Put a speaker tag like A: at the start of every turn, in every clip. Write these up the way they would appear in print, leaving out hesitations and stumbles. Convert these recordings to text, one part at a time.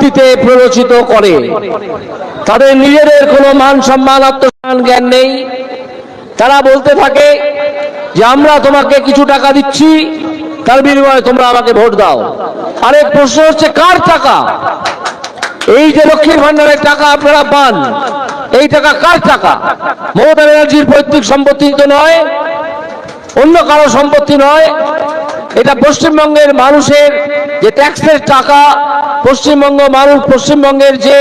A: ভিত্তিতে প্ররোচিত করে। তাদের নিজেদের কোনো মান সম্মান আত্মসম্মান জ্ঞান নেই। তারা বলতে থাকে যে আমরা তোমাকে কিছু টাকা দিচ্ছি, তার বিনিময়ে তোমরা আমাকে ভোট দাও। আরেক প্রশ্ন হচ্ছে কার টাকা? এই যে লক্ষ্মীর ভান্ডারের টাকা আপনারা পান, এই টাকা কার টাকা? মমতা ব্যানার্জির পৈতৃক সম্পত্তি তো নয়, অন্য কারো সম্পত্তি নয়। এটা পশ্চিমবঙ্গের মানুষের যে ট্যাক্সের টাকা, পশ্চিমবঙ্গের যে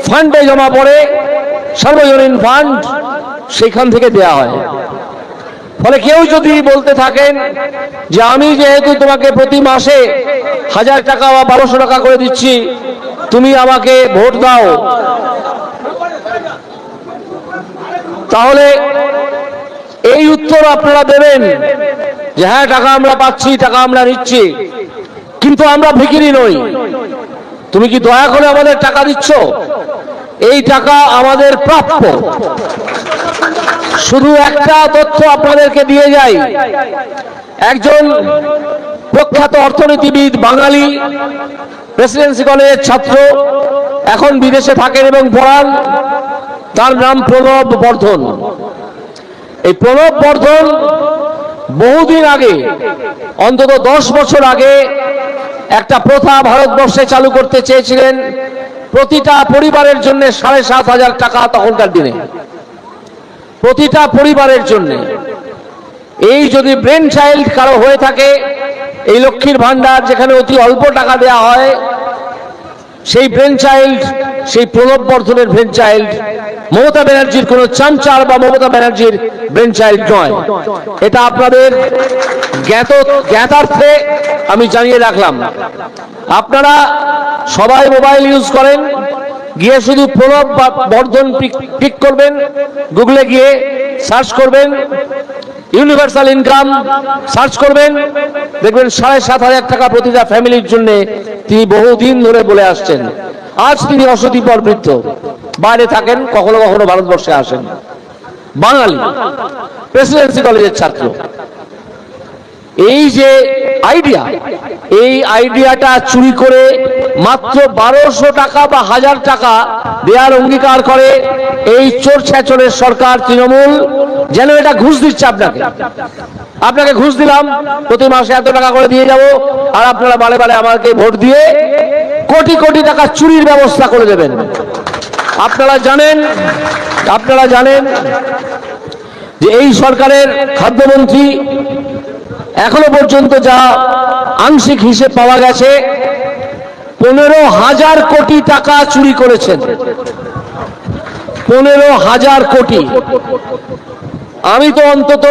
A: ফান্ডে জমা পড়ে, সার্বজনীন ফান্ড, সেখান থেকে দেয়া হয়। ফলে কেউ যদি বলতে থাকেন যে আমি যেহেতু তোমাকে প্রতি মাসে 1000 টাকা বা 1200 টাকা করে দিচ্ছি, তুমি আমাকে ভোট দাও, তাহলে এই উত্তর আপনারা দেবেন যে হ্যাঁ টাকা আমরা পাচ্ছি, টাকা আমরা নিচ্ছি, কিন্তু আমরা ভিখিরি নই। তুমি কি দয়া করে আমাদের টাকা দিচ্ছ? এই টাকা আমাদের প্রাপ্য। শুধু একটা তথ্য আপনাদেরকে দিয়ে যাই, একজন প্রখ্যাত অর্থনীতিবিদ, বাঙালি, প্রেসিডেন্সি কলেজের ছাত্র, এখন বিদেশে থাকেন এবং পড়ান, তার নাম প্রণব বর্ধন। এই প্রণব বর্ধন বহুদিন আগে, অন্তত 10 বছর আগে, একটা প্রথা ভারতবর্ষে চালু করতে চেয়েছিলেন, প্রতিটা পরিবারের জন্য 7,500 টাকা। তখনকার দিনে প্রতিটা পরিবারের জন্য। এই যদি ব্রেন চাইল্ড কারো হয়ে থাকে, এই লক্ষ্মীর ভান্ডার যেখানে অতি অল্প টাকা দেওয়া হয়, সেই ব্রেন চাইল্ড, সেই প্রণব বর্ধনের ব্রেন চাইল্ড, মমতা ব্যানার্জির কোন চামচার বা মমতা ব্যানার্জির ব্রেন চাইল্ড নয়। এটা আপনাদের জ্ঞাতার্থে আমি জানিয়ে রাখলাম। আপনারা সবাই মোবাইল ইউজ করেন, গিয়ে শুধু প্রণব বর্ধন ক্লিক করবেন, গুগলে গিয়ে সার্চ করবেন, ইউনিভার্সাল ইনকাম সার্চ করবেন, দেখবেন 7,500 টাকা প্রতিটা ফ্যামিলির জন্য তিনি বহুদিন ধরে বলে আসছেন। আজ তিনি অশীতিপর বৃদ্ধ, বাইরে থাকেন, কখনো কখনো ভারতবর্ষে আসেন। বাঙালি, প্রেসিডেন্সি কলেজের ছাত্র। এই যে আইডিয়া, এই আইডিয়াটা চুরি করে মাত্র 1200 টাকা বা 1000 টাকা দেওয়ার অঙ্গীকার করে এই চোর ছেচরের সরকার তৃণমূল, যেন এটা ঘুষ দিচ্ছে। আপনাকে ঘুষ দিলাম, প্রতি মাসে এত টাকা করে দিয়ে যাব, আর আপনারা বারে বারে আমাকে ভোট দিয়ে কোটি কোটি টাকা চুরির ব্যবস্থা করে দেবেন। আপনারা জানেন যে এই সরকারের খাদ্যমন্ত্রী এখনো পর্যন্ত যা আংশিক হিসেব পাওয়া গেছে, 15,000 কোটি টাকা চুরি করেছেন। 15,000 কোটি। আমি তো অন্তত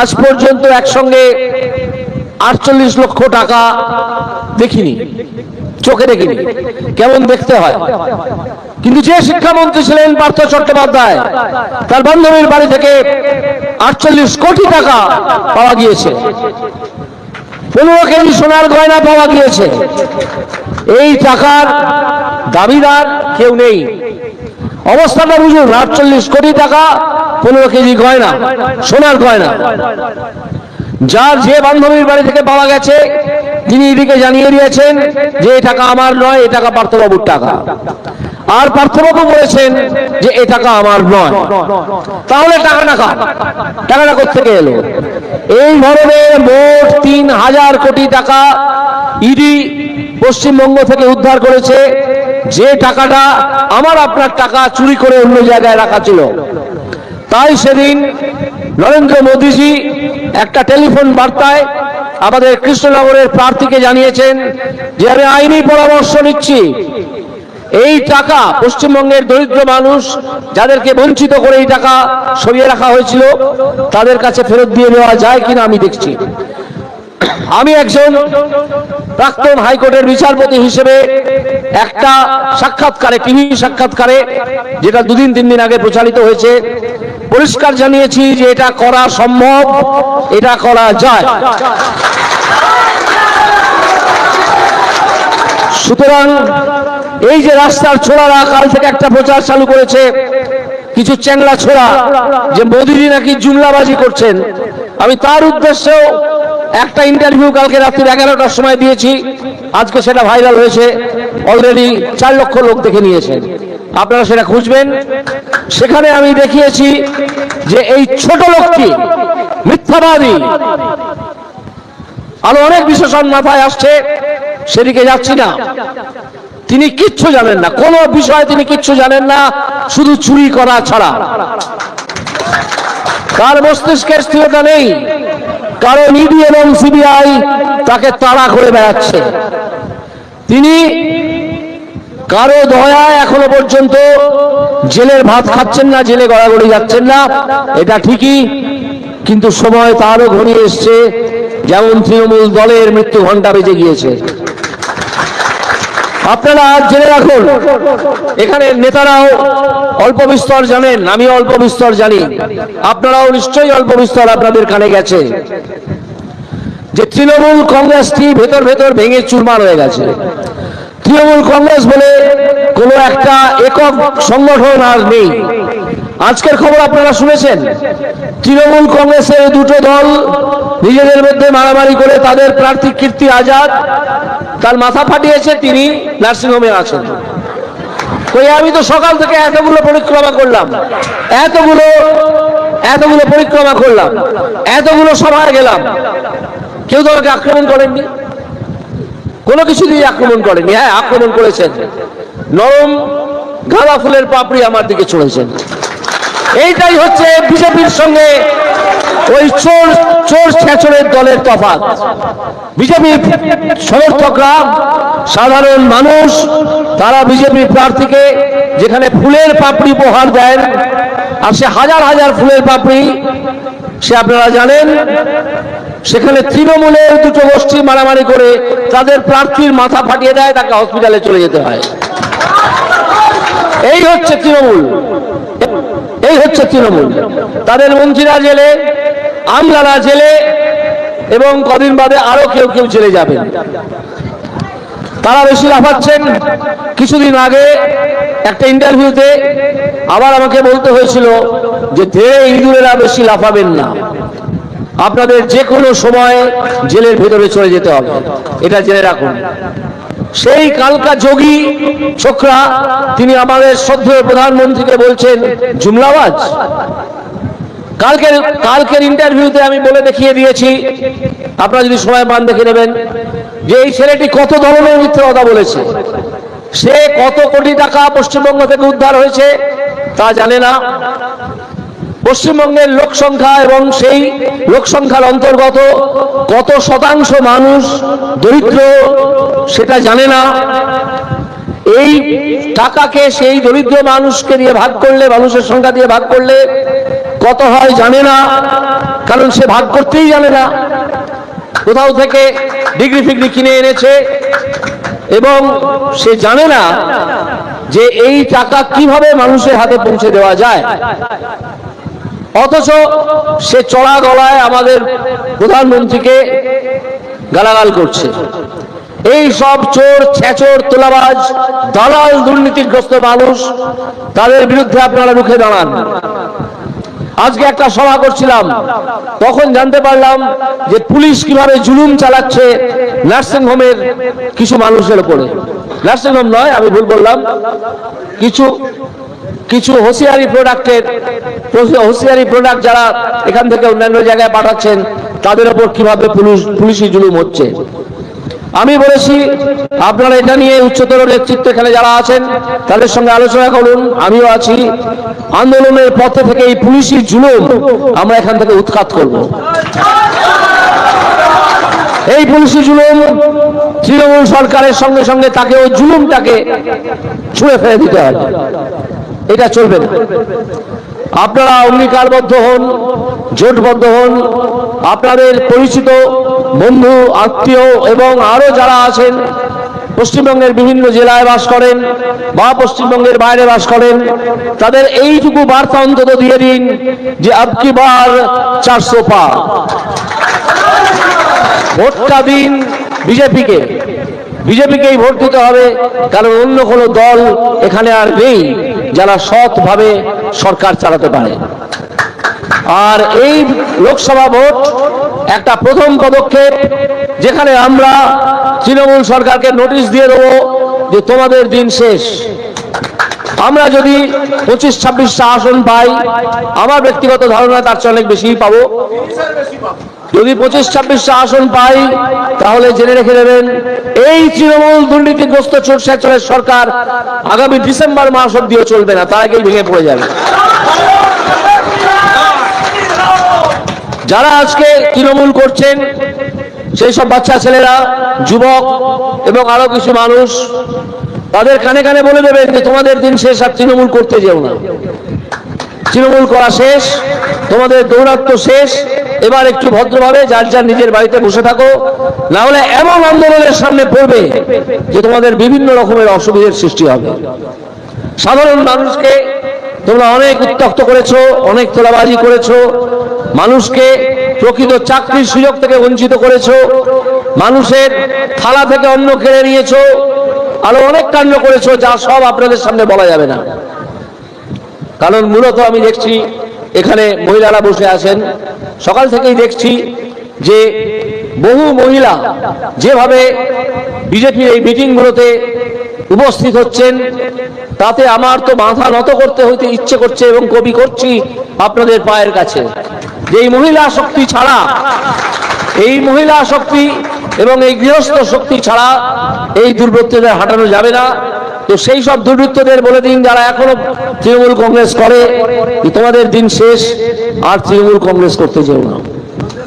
A: আজ পর্যন্ত একসঙ্গে 48 লক্ষ টাকা দেখিনি, চোখে দেখিনি, কেমন দেখতে হয়। কিন্তু যে শিক্ষামন্ত্রী ছিলেন পার্থ চট্টোপাধ্যায়, তার বান্ধবীর বাড়ি থেকে 48 কোটি টাকা পাওয়া গিয়েছে, 15 কেজি সোনার গয়না পাওয়া গিয়েছে। এই টাকার দাবিদার কেউ নেই। অবস্থাটা বুঝুন, 48 কোটি টাকা, 15 কেজি গয়না, সোনার গয়না। যার যে বান্ধবীর বাড়ি থেকে পাওয়া গেছে, তিনি এদিকে জানিয়ে দিয়েছেন যে এই টাকা আমার নয়, এই টাকা পার্থবাবুর টাকা। আর পার্থবাবু বলেছেন যে এই টাকা আমার নয়। তাহলে টাকাটা কোত্থেকে এলো? এই ধরনের মোট 3,000 কোটি টাকা ইডি পশ্চিমবঙ্গ থেকে উদ্ধার করেছে, যে টাকাটা আমার আপনার টাকা চুরি করে অন্য জায়গায় রাখা ছিল। তাই সেদিন নরেন্দ্র মোদীজি একটা টেলিফোন বার্তায় আমাদের কৃষ্ণনগরের প্রার্থীকে জানিয়েছেন যে আমি আইনি পরামর্শ নিচ্ছি, এই টাকা পশ্চিমবঙ্গের দরিদ্র মানুষ যাদেরকে বঞ্চিত করে এই টাকা সরিয়ে রাখা হয়েছিল, তাদের কাছে ফেরত দিয়ে দেওয়া যায় কিনা আমি দেখছি। আমি একজন প্রাক্তন হাইকোর্টের বিচারপতি হিসেবে একটা সাক্ষাৎকারে, টিভি সাক্ষাৎকারে, যেটা 2-3 দিন আগে প্রচারিত হয়েছে, পরিষ্কার জানিয়েছি যে এটা করা সম্ভব, এটা করা যায়। সুতরাং এই যে রাস্তার ছোড়ারা কাল থেকে একটা প্রচার চালু করেছে, কিছু চ্যাংড়া ছোড়া, যে মোদিজি নাকি জুমলাবাজি করছেন, আমি তার উদ্দেশ্যেও একটা ইন্টারভিউ কালকে রাত্রি 11টার সময় দিয়েছি, আজকে সেটা ভাইরাল হয়েছে। অলরেডি 4 লক্ষ লোক দেখে নিয়েছেন, আপনারা সেটা খুঁজবেন। সেখানে আমি দেখিয়েছি যে এই ছোট লোকটি মিথ্যাবাদী। আরো অনেক বিশেষণ মাথায় আসছে, সেদিকে যাচ্ছি না। তিনি কিচ্ছু জানেন না, কোন বিষয়ে তিনি কিচ্ছু জানেন না, শুধু চুরি করা ছাড়া। তার মস্তিষ্কের স্থিরতা নেই, কারণ ইডি এবং সিবিআই তাকে তাড়া করে বেড়াচ্ছে। তিনি কারো দয়ায় এখনো পর্যন্ত জেলের ভাত খাচ্ছেন না, জেলে গড়াগড়ি যাচ্ছেন না, এটা ঠিকই, কিন্তু সময় তারও ঘনিয়ে এসছে, যেমন তৃণমূল দলের মৃত্যু ঘণ্টা বেজে গিয়েছে। আপনারা জেনে রাখুন, এখানে নেতারাও অল্প বিস্তর জানেন, আমিও অল্প বিস্তর জানি, আপনারাও নিশ্চয়ই অল্প বিস্তর আপনাদের কানে গেছে যে তৃণমূল কংগ্রেসটি ভেতর ভেতর ভেঙে চুরমার হয়ে গেছে। তৃণমূল কংগ্রেস বলে কোনো একটা একক সংগঠন আর নেই। আজকের খবর আপনারা শুনেছেন, তৃণমূল কংগ্রেসের দুটো দল নিজেদের মধ্যে মারামারি করে তাদের প্রার্থী কীর্তি আজাদ, তার মাথা ফাটিয়েছে, তিনি নার্সিংহোমে আছেন। আমি তো সকাল থেকে এতগুলো পরিক্রমা করলাম, এতগুলো পরিক্রমা করলাম, এতগুলো সভায় গেলাম, কেউ তো আমাকে আক্রমণ করেননি, কোনো কিছু দিয়ে আক্রমণ করেনি। হ্যাঁ, আক্রমণ করেছেন, নরম গাঁদা ফুলের পাপড়ি আমার দিকে ছড়েছেন। এইটাই হচ্ছে বিজেপির সঙ্গে ওই চোর ছেচরের দলের তফাৎ। বিজেপি সমর্থকরা, সাধারণ মানুষ, তারা বিজেপি প্রার্থীকে যেখানে ফুলের পাপড়ি উপহার দেন, আর সে হাজার হাজার ফুলের পাপড়ি, সে আপনারা জানেন, সেখানে তৃণমূলের দুটো গোষ্ঠী মারামারি করে তাদের প্রার্থীর মাথা ফাটিয়ে দেয়, তাকে হসপিটালে চলে যেতে হয়। এই হচ্ছে তৃণমূল, এই হচ্ছে তৃণমূল। তাদের মন্ত্রীরা জেলে, আমলারা জেলে, এবং কদিন বাদে আরো কেউ কেউ জেলে যাবেন। তারা বেশি লাফাচ্ছেন। কিছুদিন আগে একটা ইন্টারভিউতে আবার আমাকে বলতে হয়েছিল যে ধীরে ইঁদুরেরা বেশি লাফাবেন না, আপনাদের যে কোনো সময় জেলের ভেতরে চলে যেতে হবে, এটা জেনে রাখুন। সেই কালকা যোগী ছোকরা, তিনি আমাদের শ্রদ্ধেয় প্রধানমন্ত্রীকে বলছেন জুমলাবাজ। কালকের ইন্টারভিউতে আমি বলে দেখিয়ে দিয়েছি, আপনারা যদি সময় পান দেখে নেবেন, যে এই ছেলেটি কত ধরনের মিথ্যে কথা বলেছে। সে কত কোটি টাকা পশ্চিমবঙ্গ থেকে উদ্ধার হয়েছে তা জানে না, পশ্চিমবঙ্গের লোক সংখ্যা এবং সেই লোক সংখ্যার অন্তর্গত কত শতাংশ মানুষ দরিদ্র সেটা জানে না। এই টাকাকে সেই দরিদ্র মানুষকে দিয়ে ভাগ করলে, মানুষের সংখ্যা দিয়ে ভাগ করলে কত হয় জানে না, কারণ সে ভাগ করতেই জানে না। কোথাও থেকে ডিগ্রি ফিগ্রি কিনে এনেছে এবং সে জানে না যে এই টাকা কিভাবে মানুষের হাতে পৌঁছে দেওয়া যায়। অথচ সে চড়া গলায় আমাদের প্রধানমন্ত্রীকে গালাগাল করছে। এই সব চোর, ছেচর, তোলাবাজ, দালাল, দুর্নীতিগ্রস্ত মানুষ, তাদের বিরুদ্ধে আপনারা রুখে দাঁড়ান। আজকে একটা সভা করছিলাম, তখন জানতে পারলাম যে পুলিশ কিভাবে জুলুম চালাচ্ছে নার্সিংহোমের কিছু মানুষের উপরে। নার্সিংহোম নয়, আমি ভুল বললাম, কিছু হোসিয়ারি প্রোডাক্ট যারা এখান থেকে অন্যান্য জায়গায় পাঠাচ্ছেন, তাদের উপর কিভাবে পুলিশি জুলুম হচ্ছে। আমি বলেছি আপনারা এটা নিয়ে উচ্চতর নেতৃত্ব এখানে যারা আছেন তাদের সঙ্গে আলোচনা করুন, আমিও আছি। আন্দোলনের পথে থেকে এই পুলিশি জুলুম আমরা এখান থেকে উৎখাত করব। এই পুলিশি জুলুম তৃণমূল সরকারের সঙ্গে সঙ্গে তাকে ওই জুলুমটাকে ছুঁড়ে ফেলে দিতে হবে, এটা চলবে না। আপনারা অঙ্গীকারবদ্ধ হন, জোটবদ্ধ হন। আপনাদের পরিচিত বন্ধু, আত্মীয় এবং আরো যারা আছেন, পশ্চিমবঙ্গের বিভিন্ন জেলায় বাস করেন বা পশ্চিমবঙ্গের বাইরে বাস করেন, তাদের এইটুকু বার্তা অন্তত দিয়ে দিন যে আবকি বার 400 পার। ভোটটা দিন বিজেপিকেই ভোট দিতে হবে, কারণ অন্য কোনো দল এখানে আর নেই যারা সৎভাবে সরকার চালাতে পারে। আর এই লোকসভা ভোট একটা প্রথম পদক্ষেপ, যেখানে আমরা তৃণমূল সরকারকে নোটিশ দিয়ে দেবো যে তোমাদের দিন শেষ। আমরা যদি 25-26টা আসন পাই, আমার ব্যক্তিগত ধারণা তার চেয়ে অনেক বেশি পাবো। যদি 25-26টা আসন পাই, তাহলে জেনে রেখে দেবেন এই তৃণমূল দুর্নীতিগ্রস্ত চোর ছেচরের সরকার আগামী ডিসেম্বর মাস অব্দিও চলবে না, তার আগেই ভেঙে পড়ে যাবে। যারা আজকে তৃণমূল করছেন, সেই সব বাচ্চা ছেলেরা, যুবক এবং আরো কিছু মানুষ, তাদের কানে কানে বলে দেবেন যে তোমাদের দিন শেষ, আর তৃণমূল করতে যেও না। তৃণমূল করা শেষ, তোমাদের দৌরাত্ম্য শেষ। এবার একটু ভদ্রভাবে যার যার নিজের বাড়িতে বসে থাকো, না হলে এমন আন্দোলনের সামনে পড়বে যে তোমাদের বিভিন্ন রকমের অসুবিধার সৃষ্টি হবে। সাধারণ মানুষকে তোমরা অনেক উত্ত্যক্ত করেছো, অনেক তোলাবাজি করেছো, মানুষকে প্রকৃত চাকরির সুযোগ থেকে বঞ্চিত করেছো, মানুষের থালা থেকে অন্ন কেড়ে নিয়েছো, আরো অনেক কাণ্ড করেছো, যা সব আপনাদের সামনে বলা যাবে না। কারণ মূলত আমি দেখছি এখানে মহিলারা বসে আছেন, সকাল থেকেই দেখছি যে বহু মহিলা যেভাবে বিজেপির এই মিটিংগুলোতে উপস্থিত হচ্ছেন, তাতে আমার তো মাথা নত করতে হইতে ইচ্ছে করছে এবং কবি করছি আপনাদের পায়ের কাছে। যে এই মহিলা শক্তি ছাড়া, এই মহিলা শক্তি এবং এই গৃহস্থ শক্তি ছাড়া এই দুর্বৃত্তদের হাঁটানো যাবে না। তো সেই সব দুর্বৃত্তদের বলে দিন, যারা এখনো তৃণমূল কংগ্রেস করে, তোমাদের দিন শেষ, আর তৃণমূল কংগ্রেস করতে যেও না,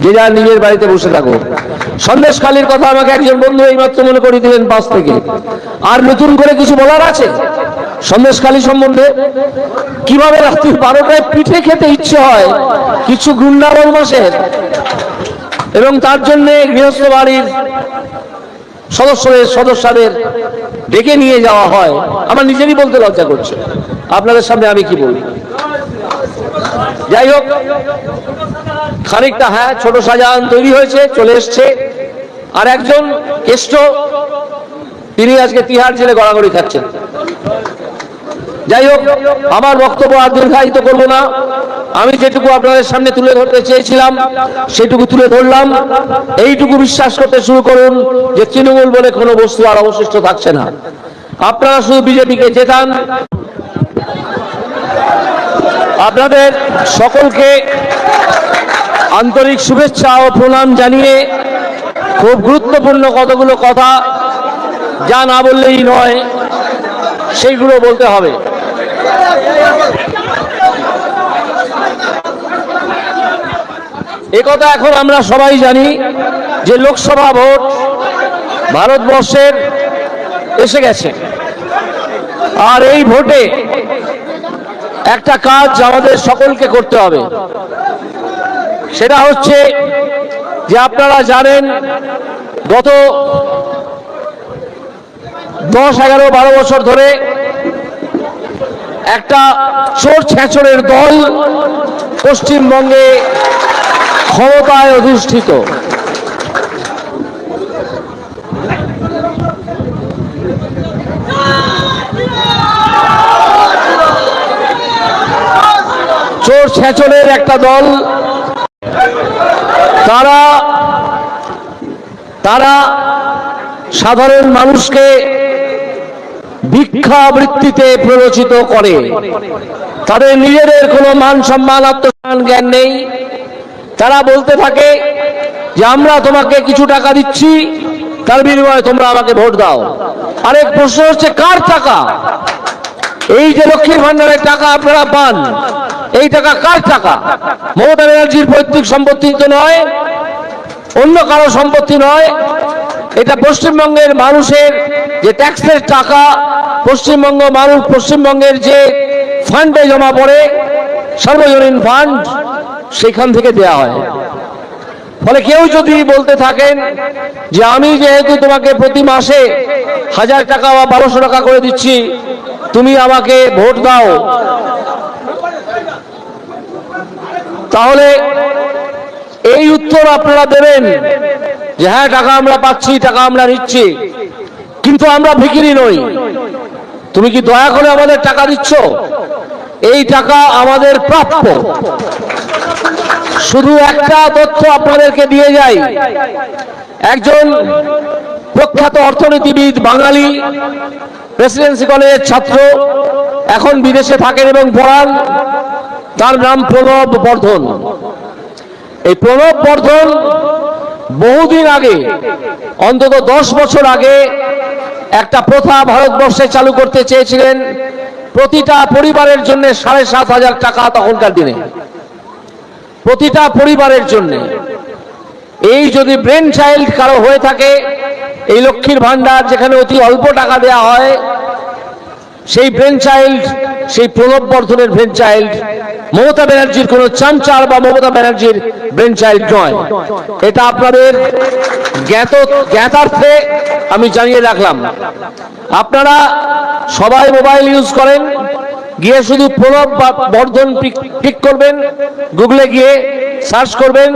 A: যে যার নিজের বাড়িতে বসে থাকো। সন্দেশখালীর কথা আমাকে একজন বন্ধু এইমাত্র মনে করিয়ে দিলেন 5 থেকে। আর নতুন করে কিছু বলার আছে সন্দেশখালী সম্বন্ধে? কিভাবে রাত্রি 12টায় পিঠে খেতে ইচ্ছে হয় কিছু গুন্ডা বদমাশের, এবং তার জন্য গৃহস্থ বাড়ির সদস্যদের ডেকে নিয়ে যাওয়া হয়, আমার নিজেরই বলতে লজ্জা করছে। আপনাদের সামনে আমি কি বলি? যাই হোক, খানিকটা হ্যাঁ ছোট শাহজাহান তৈরি হয়েছে, চলে এসছে। আর একজন কেষ্ট, তিনি আজকে তিহার জেলে গড়াগড়ি খাচ্ছেন। যাই হোক, আমার বক্তব্য আর দীর্ঘায়িত করবো না। আমি যেটুকু আপনাদের সামনে তুলে ধরতে চেয়েছিলাম সেটুকু তুলে ধরলাম। এইটুকু বিশ্বাস করতে শুরু করুন যে তৃণমূল বলে কোনো বস্তু আর অবশিষ্ট থাকছে না। আপনারা শুধু বিজেপিকে জেতান। আপনাদের সকলকে আন্তরিক শুভেচ্ছা ও প্রণাম জানিয়ে খুব গুরুত্বপূর্ণ কতগুলো কথা, যা না বললেই নয়, সেইগুলো বলতে হবে। একথা এখন আমরা সবাই জানি যে লোকসভা ভোট ভারতবর্ষের এসে গেছে। আর এই ভোটে একটা কাজ আমাদের সকলকে করতে হবে। সেটা হচ্ছে যে আপনারা জানেন গত 10, 11, 12 বছর ধরে একটা চোর ছেচরের দল পশ্চিমবঙ্গে ক্ষমতায় অধিষ্ঠিত। চোর ছেচরের একটা দল, তারা সাধারণ মানুষকে ভিক্ষাবৃত্তিতে প্ররোচিত করে। তাদের নিজেদের কোনো মান সম্মান, আত্মসম্মান জ্ঞান নেই। তারা বলতে থাকে যে আমরা তোমাকে কিছু টাকা দিচ্ছি, তার বিনিময়ে তোমরা আমাকে ভোট দাও। আরেক প্রশ্ন হচ্ছে, কার টাকা? এই যে লক্ষ্মীর ভান্ডারের টাকা আপনারা পান, এই টাকা কার টাকা? মমতা ব্যানার্জির পৈতৃক সম্পত্তি তো নয়, অন্য কারো সম্পত্তি নয়। এটা পশ্চিমবঙ্গের মানুষের যে ট্যাক্সের টাকা, পশ্চিমবঙ্গের যে ফান্ডে জমা পড়ে, সার্বজনীন ফান্ড, সেখান থেকে দেয়া হয়। ফলে কেউ যদি বলতে থাকেন যে আমি যেহেতু তোমাকে প্রতি মাসে 1000 টাকা বা 1200 টাকা করে দিচ্ছি, তুমি আমাকে ভোট দাও, তাহলে এই উত্তর আপনারা দেবেন যে হ্যাঁ, টাকা আমরা পাচ্ছি, টাকা আমরা নিচ্ছি, কিন্তু আমরা ভিখিরি নই। তুমি কি দয়া করে আমাদের টাকা দিচ্ছ? এই টাকা আমাদের প্রাপ্য। শুধু একটা তথ্য আপনাদেরকে দিয়ে যাই, একজন প্রখ্যাত অর্থনীতিবিদ, বাঙালি, প্রেসিডেন্সি কলেজের ছাত্র, এখন বিদেশে থাকেন এবং পড়ান। তার নাম প্রণব বর্ধন। এই প্রণব বর্ধন বহুদিন আগে, অন্তত 10 বছর আগে একটা প্রথা ভারতবর্ষে চালু করতে চেয়েছিলেন। প্রতিটা পরিবারের জন্য 7,500 টাকা, তখনকার দিনে প্রতিটা পরিবারের জন্য। এই যদি ব্রেন চাইল্ড কারো হয়ে থাকে, এই লক্ষ্মীর ভান্ডার যেখানে অতি অল্প টাকা দেয়া হয়, সেই ব্রেন চাইল্ড, সেই প্রণব বর্ধনের ব্রেন চাইল্ড। মমতা ব্যানার্জির কোন চামচার বা মমতা ব্যানার্জির ব্রেন চাইল্ড নয়। এটা আপনাদের জ্ঞাতার্থে আমি জানিয়ে রাখলাম। আপনারা সবাই মোবাইল ইউজ করেন, গিয়ে শুধু প্রণব বর্ধন ক্লিক করবেন, গুগলে গিয়ে সার্চ করবেন,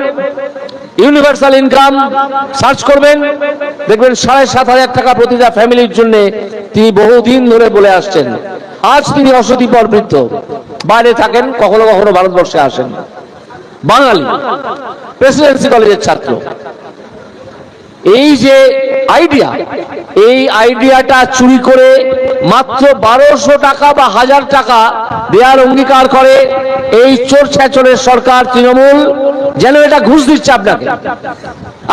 A: ইউনিভার্সাল ইনকাম সার্চ করবেন, দেখবেন 7,500 টাকা প্রতিটা ফ্যামিলির জন্য তিনি বহুদিন ধরে বলে আসছেন। আজ তিনি অসতি পর বৃদ্ধ, বাইরে থাকেন, কখনো কখনো ভারতবর্ষে আসেন। বাঙালি, প্রেসিডেন্সি কলেজের ছাত্র। এই যে আইডিয়া, এই আইডিয়াটা চুরি করে মাত্র 1200 টাকা বা 1000 টাকা দেওয়ার অঙ্গীকার করে এই চোর ছেচরের সরকার তৃণমূল। যেন এটা ঘুষ দিচ্ছে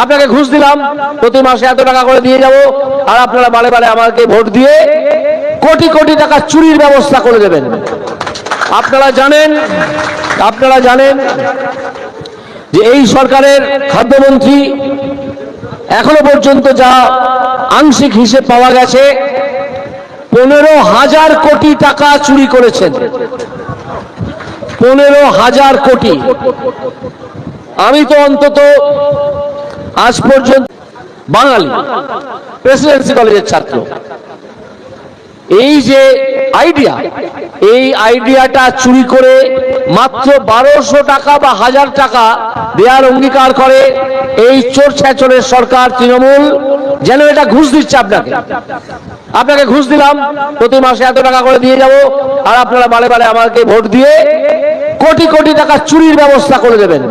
A: আপনাকে ঘুষ দিলাম, প্রতি মাসে এত টাকা করে দিয়ে যাব, আর আপনারা বারে বারে আমাকে ভোট দিয়ে কোটি কোটি টাকা চুরির ব্যবস্থা করে দেবেন। আপনারা জানেন যে এই সরকারের খাদ্যমন্ত্রী এখনো পর্যন্ত যা আংশিক হিসেব পাওয়া গেছে, 15,000 কোটি টাকা চুরি করেছেন। 15,000 কোটি। আমি তো অন্তত আজ পর্যন্ত, বাঙালি, প্রেসিডেন্সি কলেজের ছাত্র। এই যে আইডিয়া, এই আইডিয়াটা চুরি করে মাত্র 1200 টাকা বা 1000 টাকা দেওয়ার অঙ্গীকার করে এই চোর ছেচরের সরকার তৃণমূল। যেন এটা ঘুষ দিচ্ছে আপনাকে ঘুষ দিলাম, প্রতি মাসে এত টাকা করে দিয়ে যাব, আর আপনারা বারে বারে আমাকে ভোট দিয়ে কোটি কোটি টাকা চুরির ব্যবস্থা করে দেবেন।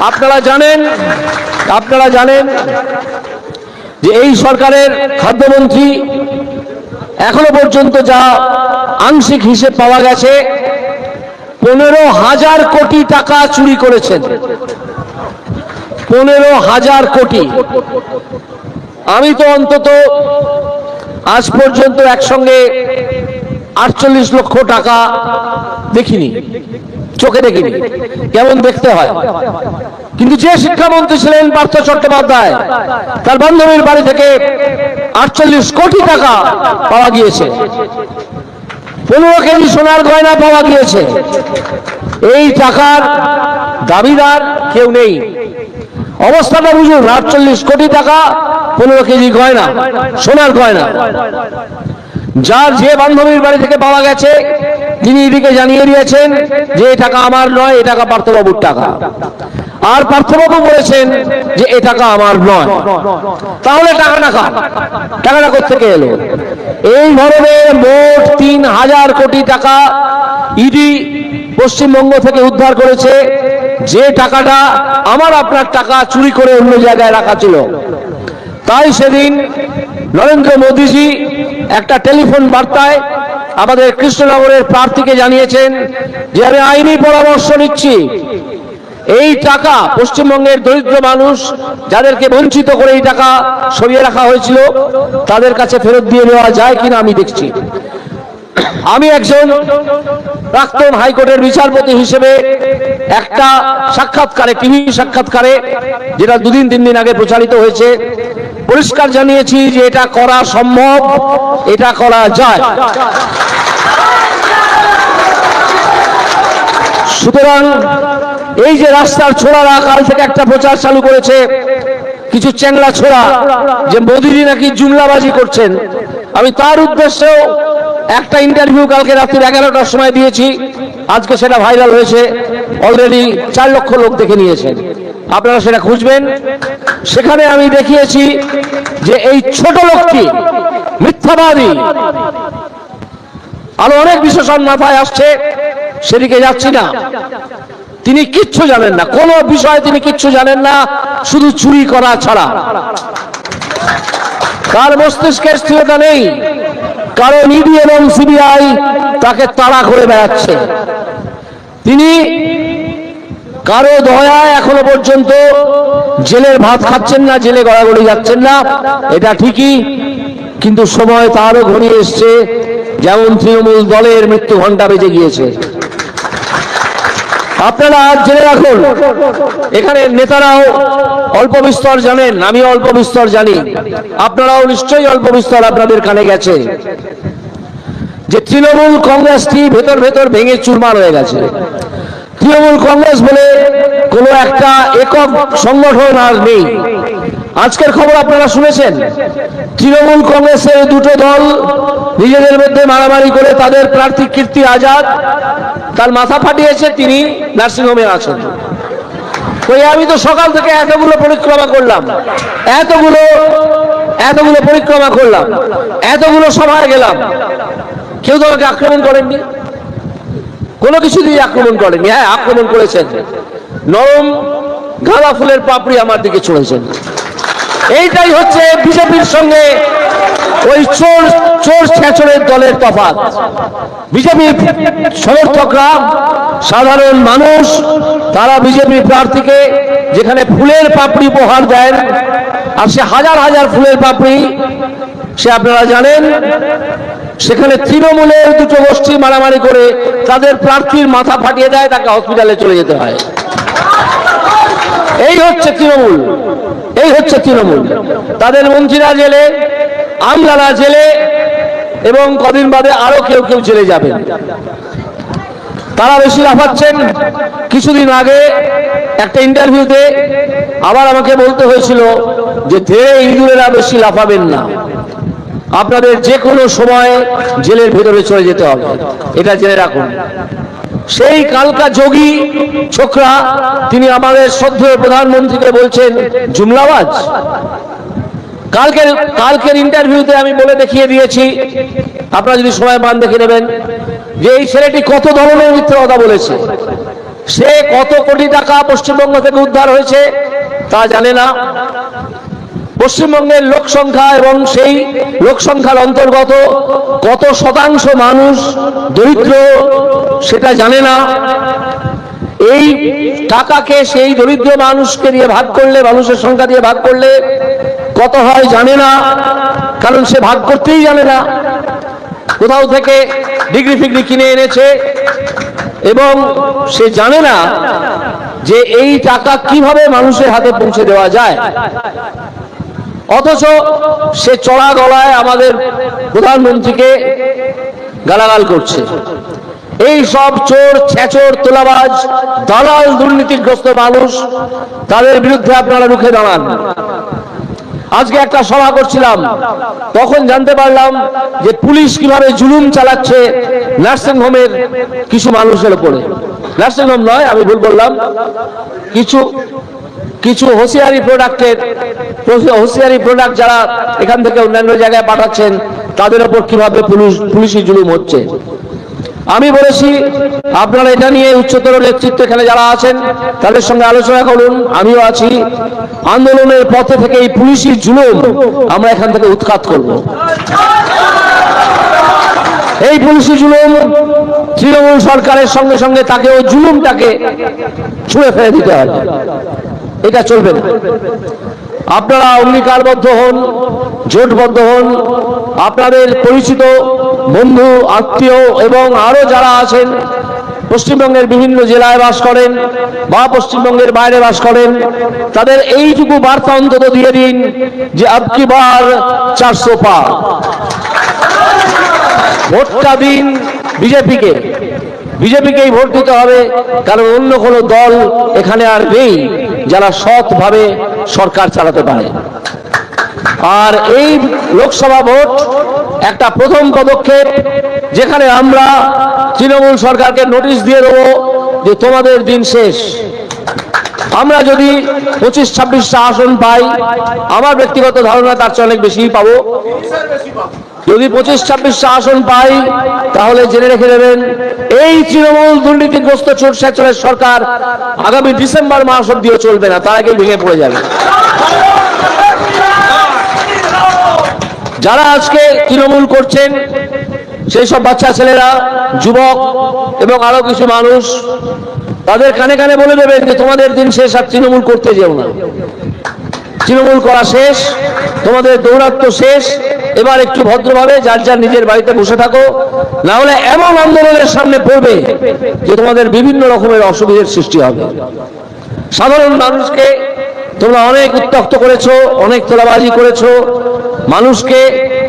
A: আপনারা জানেন যে এই সরকারের খাদ্যমন্ত্রী এখনো পর্যন্ত যা আংশিক হিসেব পাওয়া গেছে, 15,000 কোটি টাকা চুরি করেছেন। 15,000 কোটি। আমি তো অন্তত আজ পর্যন্ত একসঙ্গে 48 লক্ষ টাকা দেখিনি, চোখে দেখিনি, কেমন দেখতে হয়। কিন্তু যে শিক্ষামন্ত্রী ছিলেন পার্থ চট্টোপাধ্যায়, তার বান্ধবীর বাড়ি থেকে 48 কোটি টাকা পাওয়া গিয়েছে। 15 কেজি সোনার গয়না পাওয়া গিয়েছে। এই টাকার দাবিদার কেউ নেই। অবস্থাটা বুঝুন, 48 কোটি টাকা, 15 কেজি গয়না, সোনার গয়না। যার যে বান্ধবীর বাড়ি থেকে পাওয়া গেছে, তিনি এদিকে জানিয়ে দিয়েছেন যে এই টাকা আমার নয়, এই টাকা পার্থবাবুর টাকা। আর পার্থবাবু বলেছেন যে এই টাকা আমার নয়। তাহলে টাকাটা কোথেকে এলো? এই ধরনের মোট 3,000 কোটি টাকা ইডি পশ্চিমবঙ্গ থেকে উদ্ধার করেছে, যে টাকাটা আমার আপনার টাকা চুরি করে অন্য জায়গায় রাখা ছিল। তাই সেদিন নরেন্দ্র মোদীজি একটা টেলিফোন বার্তায় আমাদের কৃষ্ণনগরের প্রার্থীকে জানিয়েছেন যে আমি আইনি পরামর্শ নিচ্ছি, এই টাকা পশ্চিমবঙ্গের দরিদ্র মানুষ যাদেরকে বঞ্চিত করে এই টাকা সরিয়ে রাখা হয়েছিল, তাদের কাছে ফেরত দিয়ে দেওয়া যায় কিনা আমি দেখছি। আমি একজন প্রাক্তন হাইকোর্টের বিচারপতি হিসেবে একটা সাক্ষাৎকারে, টিভি সাক্ষাৎকারে, যেটা 2-3 দিন আগে প্রচারিত হয়েছে, পরিষ্কার জানিয়েছি যে এটা করা সম্ভব, এটা করা যায়। সুতরাং এই যে রাস্তার ছোড়ারা কাল থেকে একটা প্রচার চালু করেছে, কিছু চ্যাংড়া ছোড়া, যে মোদিজি নাকি জুমলাবাজি করছেন, আমি তার উদ্দেশ্যেও একটা ইন্টারভিউ কালকে রাত্রি 11টার সময় দিয়েছি। আজকে সেটা ভাইরাল হয়েছে, অলরেডি 4 লক্ষ লোক দেখে নিয়েছেন। আপনারা সেটা খুঁজবেন। সেখানে আমি দেখিয়েছি যে এই ছোট লোকটি মিথ্যাবাদী। আরো অনেক বিশেষণ মাথায় আসছে, সেদিকে যাচ্ছি না। তিনি কিচ্ছু জানেন না, কোনো বিষয়ে তিনি কিচ্ছু জানেন না, শুধু চুরি করা ছাড়া। কার মস্তিষ্কে স্থিরতা নেই, কারণ ইডি এবং সিবিআই তাকে তাড়া করে বেড়াচ্ছে। তিনি কারো দয়ায় এখনো পর্যন্ত জেলের ভাত খাচ্ছেন না, জেলে গড়াগড়ি যাচ্ছেন না, এটা ঠিকই, কিন্তু সময় তারও ঘনিয়ে এসছে, যেমন তৃণমূল দলের মৃত্যু ঘণ্টা বেজে গিয়েছে। আপনারা আজ জেনে রাখুন, এখানে নেতারাও অল্প বিস্তর জানেন, আমিও অল্প বিস্তর জানি, আপনারাও নিশ্চয়ই অল্প বিস্তর আপনাদের কানে গেছে যে তৃণমূল কংগ্রেসটি ভেতর ভেতর ভেঙে চুরমার হয়ে গেছে। তৃণমূল কংগ্রেস বলে কোনো একটা একক সংগঠন আর নেই। আজকের খবর আপনারা শুনেছেন, তৃণমূল কংগ্রেসের দুটো দল নিজেদের মধ্যে মারামারি করে তাদের প্রার্থী কীর্তি আজাদ, তার মাথা ফাটিয়েছে, তিনি নার্সিংহোমে আছেন। আমি তো সকাল থেকে এতগুলো পরিক্রমা করলাম, এতগুলো পরিক্রমা করলাম, এতগুলো সভায় গেলাম, কেউ তো আমাকে আক্রমণ করেননি, কোনো কিছু দিয়ে আক্রমণ করেননি। হ্যাঁ, আক্রমণ করেছেন, নরম গাঁদা ফুলের পাপড়ি আমার দিকে ছড়েছেন। এইটাই হচ্ছে বিজেপির সঙ্গে ওই চোর ছেঁচড়ের দলের তফাৎ। বিজেপি সমর্থকরা, সাধারণ মানুষ, তারা বিজেপি প্রার্থীকে যেখানে ফুলের পাপড়ি উপহার দেন, আর সে হাজার হাজার ফুলের পাপড়ি, সে আপনারা জানেন, সেখানে তৃণমূলের দুটো গোষ্ঠী মারামারি করে তাদের প্রার্থীর মাথা ফাটিয়ে দেয়, তাকে হসপিটালে চলে যেতে হয়। এই হচ্ছে তৃণমূল, এই হচ্ছে তৃণমূল। তাদের মন্ত্রীরা জেলে, আমলারা জেলে, এবং কদিন বাদে আরো কেউ কেউ জেলে যাবেন। তারা বেশি লাফাচ্ছেন। কিছুদিন আগে একটা ইন্টারভিউতে আবার আমাকে বলতে হয়েছিল যে ধীরে ইঁদুরেরা বেশি লাফাবেন না, আপনাদের যে কোনো সময় জেলের ভেতরে চলে যেতে হবে, এটা জেনে রাখুন। সেই কালকা যোগী ছোকরা, তিনি আমাদের শ্রদ্ধেয় প্রধানমন্ত্রীকে বলছেন জুমলাবাজ। কালকের ইন্টারভিউতে আমি বলে দেখিয়ে দিয়েছি, আপনারা যদি সময় পান দেখে নেবেন, যে এই ছেলেটি কত ধরনের মিথ্যে কথা বলেছে। সে কত কোটি টাকা পশ্চিমবঙ্গ থেকে উদ্ধার হয়েছে তা জানে না, পশ্চিমবঙ্গের লোক সংখ্যা এবং সেই লোক সংখ্যার অন্তর্গত কত শতাংশ মানুষ দরিদ্র সেটা জানে না। এই টাকাকে সেই দরিদ্র মানুষকে দিয়ে ভাগ করলে, মানুষের সংখ্যা দিয়ে ভাগ করলে কত হয় জানে না, কারণ সে ভাগ করতেই জানে না। কোথাও থেকে ডিগ্রি ফিগ্রি কিনে এনেছে এবং সে জানে না যে এই টাকা কিভাবে মানুষের হাতে পৌঁছে দেওয়া যায়। অথচ সে চড়া গলায় আমাদের প্রধানমন্ত্রীকে গালাগাল করছে। এই সব চোর, ছেচর, তোলাবাজ, দালাল, দুর্নীতিগ্রস্ত মানুষ, তাদের বিরুদ্ধে আপনারা রুখে দাঁড়ান। আজকে একটা সভা করছিলাম, তখন জানতে পারলাম যে পুলিশ কিভাবে জুলুম চালাচ্ছে নার্সিংহোমের কিছু মানুষের উপরে। নার্সিংহোম নয়, আমি ভুল বললাম, কিছু হোসিয়ারি প্রোডাক্ট যারা এখান থেকে অন্যান্য জায়গায় পাঠাচ্ছেন, তাদের উপর কিভাবে পুলিশি জুলুম হচ্ছে। আমি বলেছি আপনারা এটা নিয়ে উচ্চতর নেতৃত্ব এখানে যারা আছেন তাদের সঙ্গে আলোচনা করুন, আমিও আছি। আন্দোলনের পথে থেকে এই পুলিশি জুলুম আমরা এখান থেকে উৎখাত করব। এই পুলিশি জুলুম তৃণমূল সরকারের সঙ্গে সঙ্গে তাকেও জুলুমটাকে ছুঁড়ে ফেলে দিতে হবে, এটা চলবে না। আপনারা অঙ্গীকারবদ্ধ হন, জোটবদ্ধ হন। আপনাদের পরিচিত বন্ধু, আত্মীয় এবং আরো যারা আছেন, পশ্চিমবঙ্গের বিভিন্ন জেলায় বাস করেন বা পশ্চিমবঙ্গের বাইরে বাস করেন, তাদের এইটুকু বার্তা অন্তত দিয়ে দিন যে আব কি বার 400 পার। ভোটটা দিন বিজেপিকেই ভোট দিতে হবে, কারণ অন্য কোনো দল এখানে আর নেই যারা সৎভাবে সরকার চালাতে পারে। আর এই লোকসভা ভোট একটা প্রথম পদক্ষেপ, যেখানে আমরা তৃণমূল সরকারকে নোটিশ দিয়ে দেবো যে তোমাদের দিন শেষ। আমরা যদি 25-26টা আসন পাই, আমার ব্যক্তিগত ধারণা তার চেয়ে অনেক বেশি পাবো। যদি 25-26টা আসন পাই, তাহলে জেনে রেখে দেবেন এই তৃণমূল দুর্নীতিগ্রস্ত চোর ছেচরের সরকার আগামী ডিসেম্বর মাস অব্দিও চলবে না, তার আগেই ভেঙে পড়ে যাবে। যারা আজকে তৃণমূল করছেন সেই সব বাচ্চা ছেলেরা, যুবক এবং আরো কিছু মানুষ, তাদের কানে কানে বলে দেবেন যে তোমাদের দিন শেষ, আর তৃণমূল করতে যেও না, তৃণমূল করা শেষ, তোমাদের দৌরাত্ম্য শেষ, এবার একটু ভদ্রভাবে যার যার নিজের বাড়িতে বসে থাকো, না হলে এমন আন্দোলনের সামনে পড়বে যে তোমাদের বিভিন্ন রকমের অসুবিধার সৃষ্টি হবে। সাধারণ মানুষকে তোমরা অনেক উত্ত্যক্ত করেছো, অনেক তোলাবাজি করেছো, মানুষকে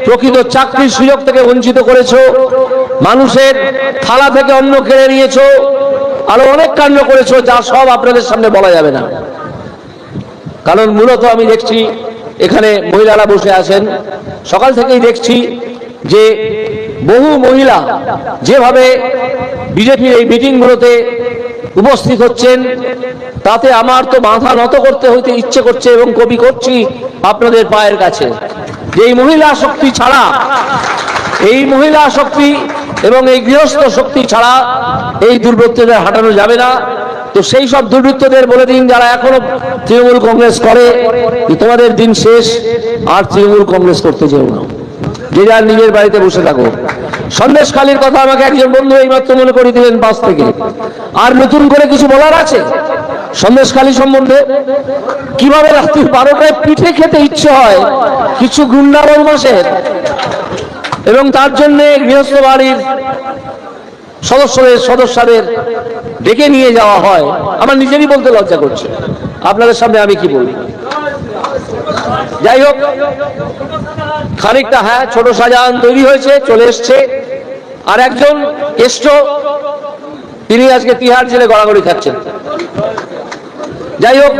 A: প্রকৃত চাকরির সুযোগ থেকে বঞ্চিত করেছো, মানুষের থালা থেকে অন্ন কেড়ে নিয়েছো, আরো অনেক কাণ্ড করেছো, যা সব আপনাদের সামনে বলা যাবে না। কারণ মূলত আমি দেখছি এখানে মহিলারা বসে আছেন, সকাল থেকেই দেখছি যে বহু মহিলা যেভাবে বিজেপির এই মিটিংগুলোতে উপস্থিত হচ্ছেন, তাতে আমার তো মাথা নত করতে হইতে ইচ্ছে করছে এবং কবি করছি আপনাদের পায়ের কাছে, যে এই মহিলা শক্তি ছাড়া, এই মহিলা শক্তি এবং এই গৃহস্থ শক্তি ছাড়া এই দুর্বৃত্তদের হাঁটানো যাবে না। তো সেই সব দুর্বৃত্তদের বলে দিন, যারা এখনো তৃণমূল কংগ্রেস করে, তোমাদের দিন শেষ, আর তৃণমূল কংগ্রেস করতে যেও না, যে যার নিজের বাড়িতে বসে থাকো। সন্দেশখালীর কথা আমাকে একজন বন্ধু এইমাত্র মনে করে দিলেন পাশ থেকে। আর নতুন করে কিছু বলার আছে সন্দেশখালী সম্বন্ধে? কিভাবে রাত্রি 12টায় পিঠে খেতে ইচ্ছে হয় কিছু গুন্ডা বদমাশের, এবং তার জন্য গৃহস্থ বাড়ির সদস্যদের ডেকে নিয়ে যাওয়া হয়, আমার নিজেরই বলতে লজ্জা করছে, আপনাদের সামনে আমি কি বলবো। যাই হোক, খানিকটা হ্যাঁ ছোট শাহজাহান তৈরি হয়েছে, চলে এসছে, আর একজন এসছ, তিনি আজকে তিহার জেলে গড়াগড়ি খাচ্ছেন। যাই হোক,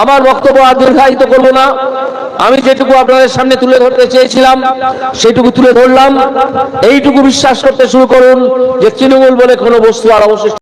A: আমার বক্তব্য আর দীর্ঘায়িত করবো না, আমি যেটুকু আপনাদের সামনে তুলে ধরতে চেয়েছিলাম সেটুকু তুলে ধরলাম। এইটুকু বিশ্বাস করতে শুরু করুন যে তৃণমূল বলে কোনো বস্তু আর অবশিষ্ট